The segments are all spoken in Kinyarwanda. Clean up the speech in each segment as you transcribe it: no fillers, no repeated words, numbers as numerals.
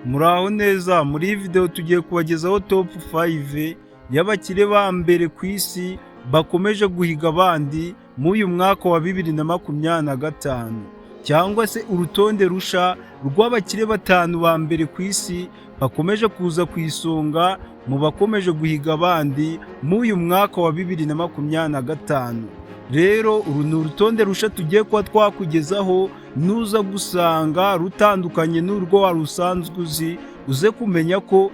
Muraho neza, muri iyi video tugiye kubagezaho top 5 y'abakire ba mbere ku isi bakomeje guhiga abandi mu uyu mwaka wa 2025, cyangwa se urutonde rusha rw'abakire batanu ba mbere ku isi bakomeje kuza ku isonga mu bakomeje guhiga abandi mu uyu mwaka wa 2025. Rero uru ni urutonde rusha tugiye kuba twakugezaho, nuza gusanga rutandukanye n'urwo wari usanzwe uzi, uze kumenya ko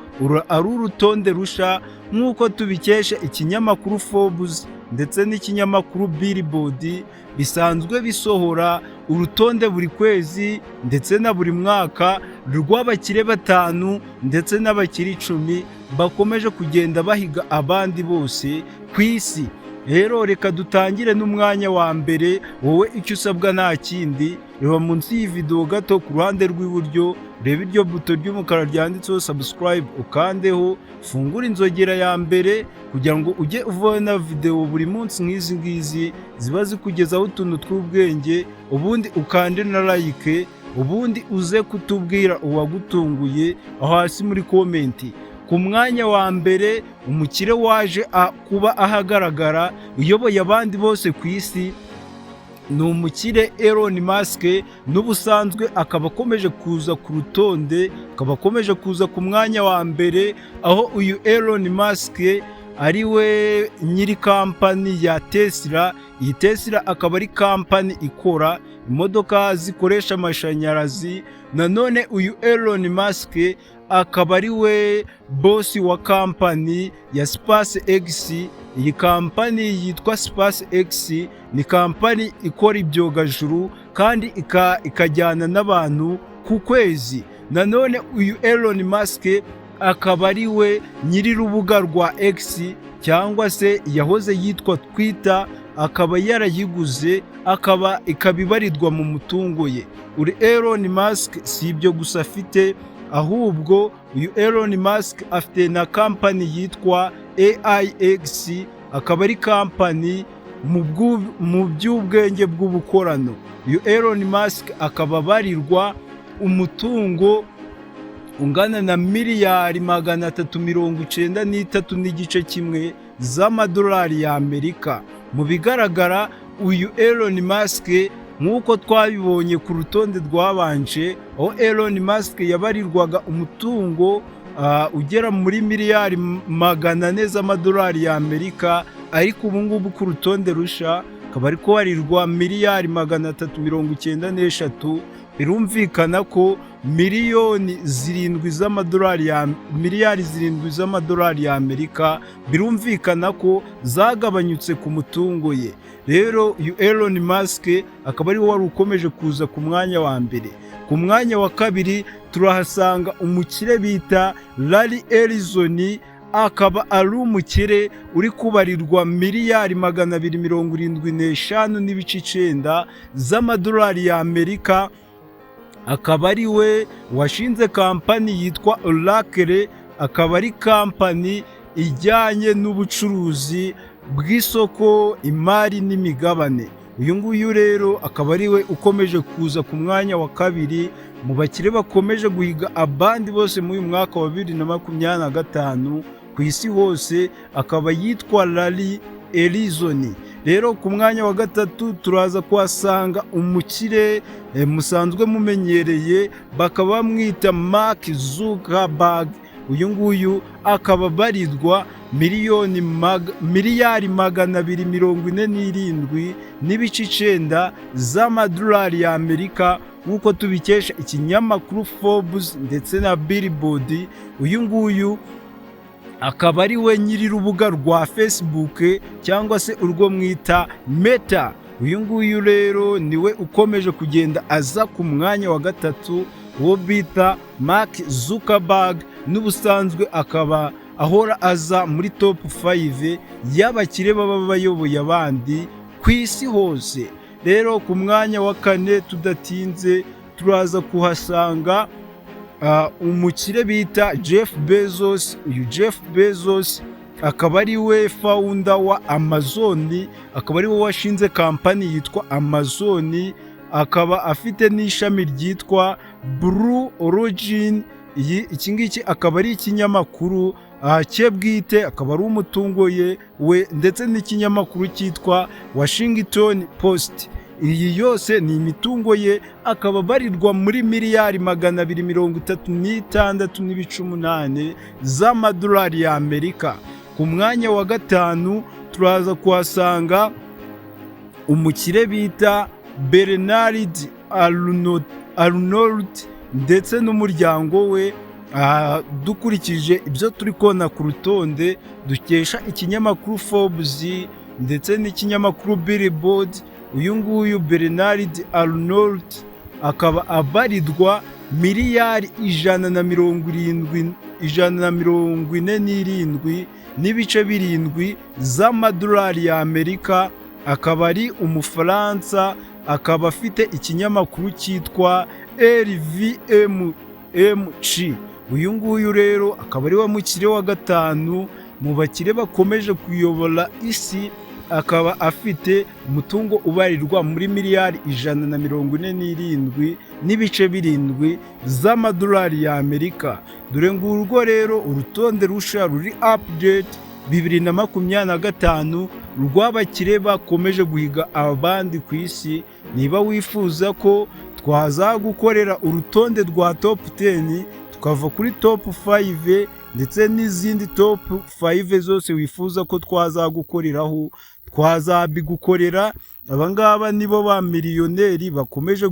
ari urutonde rusha nk'uko tubikesha ikinyamakuru Forbes ndetse n'ikinyamakuru Billboard, bisanzwe bisohora urutonde buri kwezi ndetse na buri mwaka rw'abakire batanu ndetse n'abakire 10 bakomeje kugenda bahiga abandi bose ku isi. Rero reka dutangire n'umwanya wa mbere. Wowe icyo usabwa nta kindi, reba munsi y'iyi video gato ku ruhande rw'iburyo, reba iryo buto ry'umukara ryanditseho subscribe, ukandeho, fungura inzogera ya mbere kugira ngo ujye ubona video buri munsi nk'izi ngizi ziba zikugezaho utuntu tw'ubwenge, ubundi ukande na like, ubundi uze kutubwira uwagutunguye aho hasi muri komenti. Ku mwanya wa mbere, umukire waje kuba ahagaragara uyoboye abandi bose ku isi ni umukire Elon Musk. N'ubusanzwe akaba akomeje kuza ku rutonde, akaba akomeje kuza ku mwanya wa mbere, aho uyu Elon Musk ari we nyiri kampani ya Tesla. Iyi Tesla akaba ari kampani ikora imodoka zikoresha amashanyarazi. Nanone uyu Elon Musk akaba ari we bosi wa kampani ya SpaceX. Iyi kampani yitwa SpaceX ni kampani ikora ibyogajuru kandi ikajyana n'abantu ku kwezi. Nanone uyu Elon Musk akaba ari we nyiri rubuga rwa X, cyangwa se yahoze yitwa Twitter, akaba yarayiguze, ikaba ibarirwa mu mutungo ye. Uri Elon Musk si ibyo gusa afite, ahubwo uyu Elon Musk afite na kampani yitwa AIX, akaba ari kampani mu by'ubwenge bw'ubukorano. Uyu Elon Musk akaba abarirwa umutungo ungana na miliyari 393.1 z'amadolari y'Amerika. Mu bigaragara uyu Elon Musk nk'uko twabibonye ku rutonde rwabanje, aho Elon Musk yabarirwaga umutungo ugera muri miliyari 400 z'amadolari y'Amerika, ariko ubu ngubu ku rutonde rusha akaba ari kubarirwa miliyari 393. Birumvikana ko miliyari 7 z'amadolari y'Amerika birumvikana ko zagabanyutse ku mutungo ye. Rero uyu Elon Musk akaba ari wari ukomeje kuza ku mwanya wa mbere. Ku mwanya wa kabiri turahasanga umukire bita Larry Ellison. Akaba ari umukire uri kubarirwa miliyari 275.9 z'amadolari y'Amerika. Akaba ari we washinze kampani yitwa Oracle, akaba ari kampani ijyanye n'ubucuruzi bw'isoko, imari n'imigabane. Uyu nguyu rero akaba ari we ukomeje kuza ku mwanya wa kabiri mu bakire bakomeje guhiga abandi bose muri uyu mwaka wa 2025 ku isi hose, akaba yitwa Larry Ellison. Rero ku mwanya wa gatatu turaza kuhasanga umukire musanzwe mumenyereye, bakaba bamwita Mark Zuckerberg. Uyu nguyu akaba barizwa miliyari 247.9 z'amadolari y'Amerika nk'uko tubikesha ikinyamakuru Forbes ndetse na Billboard. Uyu nguyu akaba ari we nyiri rubuga rwa Facebook, cyangwa se urwo mwita Meta. Uyu nguyu rero niwe ukomeje kugenda aza ku mwanya wa gatatu, uwo bita Mark Zuckerberg. N'ubusanzwe akaba ahora aza muri top 5 y'abakire baba bayoboye abandi ku isi hose. Rero ku mwanya wa kane tudatinze turaza kuhasanga umukire bita Jeff Bezos. Uyu Jeff Bezos akaba ari we founder wa Amazon, akaba ari we washinze kampani yitwa Amazon, akaba afite n'ishami ryitwa Blue Origin iki ngiki akaba ari ikinyamakuru cye bwite, akaba ari umutungo ye we, ndetse n'ikinyamakuru cyitwa Washington Post. Iyi yose ni imitungo ye, akaba abarirwa muri miliyari 236.8 z'amadolari y'Amerika. Ku mwanya wa gatanu turaza kuhasanga umukire bita Bernard Arnault ndetse n'umuryango we. Dukurikije ibyo turi kubona ku rutonde dukesha ikinyamakuru Forbes ndetse n'ikinyamakuru Billboard, uyu nguyu Bernard Arnault akaba abarirwa miliyari 147 z'amadolari y'Amerika. Akaba ari Umufaransa, akaba afite ikinyamakuru cyitwa LVMH. Uyu nguyu rero akaba ari wa mukire wa gatanu mu bakire bakomeje kuyobora isi, akaba afite umutungo ubarirwa muri miliyari 147 z'amadolari y'Amerika. Dore ngurwo rero urutonde rusha ruri update 2025 rw'abakire bakomeje guhiga abandi ku isi. Niba wifuza ko twazagukorera urutonde rwa top 10 tukava kuri top 5 ndetse n'izindi top 5 zose wifuza ko twazagukoreraho, twazabigukorera. Abangaba nibo ba miliyoneri bakomeje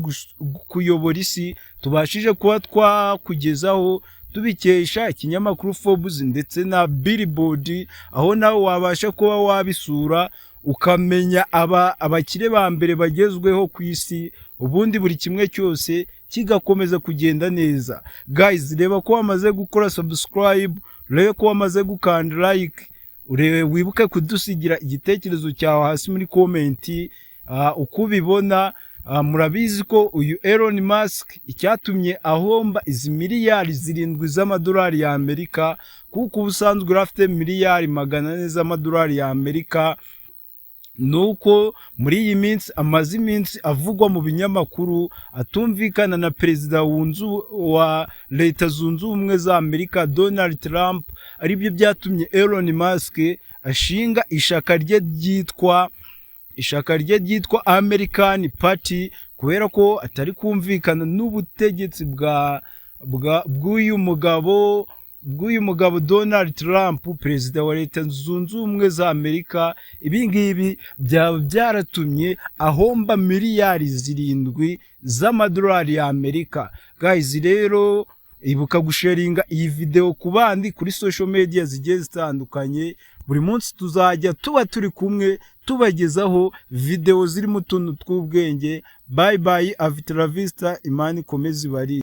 kuyobora isi tubashije kuba twakugezaho tubikesha ikinyamakuru Forbes ndetse na Billboard, aho nawe wabasha kuba wabisura ukamenya abakire ba mbere bagezweho ku isi, ubundi buri kimwe cyose kigakomeza kugenda neza. Guys, reba ko wamaze gukora subscribe, reba ko wamaze gukanda like, wibuke kudusigira igitekerezo cyawe hasi muri comment uko ubibona. Murabizi ko uyu Elon Musk icyatumye ahomba izi miliyari 7 z'amadolari y'Amerika, kuko ubusanzwe afite miliyari 400 z'amadolari y'Amerika, nuko muri iyi minsi amaze iminsi avugwa mu binyamakuru atumvikana na perezida wa Leta Zunze Ubumwe za Amerika Donald Trump. Aribyo byatumye Elon Musk ashinga ishaka rye ryitwa American Party, kubera ko atari kumvikana n'ubutegetsi bw'uyu mugabo Donald Trump, perezida wa Leta Zunze Ubumwe za Amerika. Ibi ngibi byaba byaratumye ahomba miliyari 7 z'amadolari y'Amerika. Guys, rero ibuka gusharinga iyi video ku bandi kuri social media zigiye zitandukanye. Buri munsi tuzajya tuba turi kumwe tubagezaho video ziri mu tuntu tw'ubwenge. Bye bye, Avita la Vista, Imana ikomeze ibari.